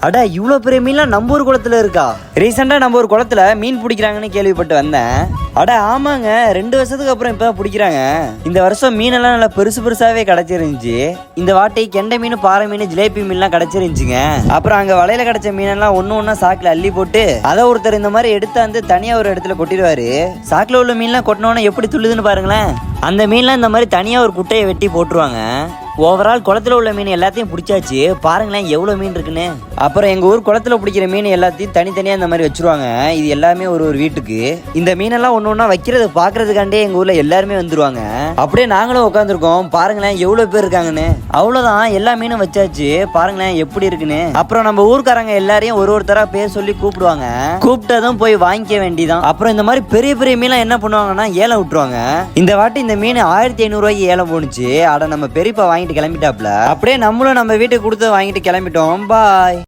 அட இவ்வளவு பெரிய மீன்லாம் நம்ம ஒரு குளத்துல இருக்கா? ரீசெண்டா நம்ம ஒரு குளத்துல மீன் பிடிக்கிறாங்கன்னு கேள்விப்பட்டு வந்தேன். அட ஆமாங்க, 2 வருஷத்துக்கு அப்புறம் இப்ப பிடிக்கிறாங்க. இந்த வருஷம் மீனெல்லாம் நல்லா பெருசு பெருசாவே கிடைச்சிருந்துச்சு. இந்த வாட்டி கெண்டை மீன், பாறை மீன், ஜிலேபி மீன்லாம் கிடைச்சிருந்துச்சுங்க. அப்புறம் அங்க வலையில கிடைச்ச மீனெல்லாம் ஒண்ணு சாக்குல அள்ளி போட்டு அதை ஒருத்தர் இந்த மாதிரி எடுத்தாந்து தனியா ஒரு இடத்துல கொட்டிடுவாரு. சாக்குல உள்ள மீன்லாம் கொட்டினோன்னா எப்படி துள்ளுதுன்னு பாருங்களேன். அந்த மீன்லாம் இந்த மாதிரி தனியா ஒரு குட்டையை வெட்டி போட்டுருவாங்க. ஓவரால் குளத்துல உள்ள மீன் எல்லாத்தையும் பிடிச்சாச்சு. பாருங்களேன் எவ்வளவு மீன் இருக்குன்னு. அப்புறம் எங்க ஊர் குளத்துல பிடிக்கிற மீன் எல்லாத்தையும் தனித்தனியா இந்த மாதிரி வச்சிருவாங்க. இது எல்லாமே ஒரு ஒரு வீட்டுக்கு. இந்த மீனெல்லாம் ஒண்ணு வைக்கிறது பாக்குறதுக்காண்டே எங்க ஊர்ல எல்லாருமே வந்துருவாங்க. அப்படியே நாங்களும் உட்காந்துருக்கோம். பாருங்களேன் எவ்வளவு பேர் இருக்காங்கன்னு. அவ்வளவுதான், எல்லா மீனும் வச்சாச்சு. பாருங்களேன் எப்படி இருக்குன்னு. அப்புறம் நம்ம ஊர்க்காரங்க எல்லாரையும் ஒரு ஒருத்தரா பேர் சொல்லி கூப்பிடுவாங்க. கூப்பிட்டதும் போய் வாங்கிக்க வேண்டிதான். அப்புறம் இந்த மாதிரி பெரிய பெரிய மீன் என்ன பண்ணுவாங்கன்னா ஏலம் விட்டுருவாங்க. இந்த வாட்டி இந்த மீன் 1500 ரூபாய்க்கு ஏலம் போனுச்சு. அட நம்ம பெரியப்பா வாங்கிட்டு கிளம்பிட்டாப்ல. அப்படியே நம்மளும் நம்ம வீட்டுக்கு கொடுத்து வாங்கிட்டு கிளம்பிட்டோம். பாய்.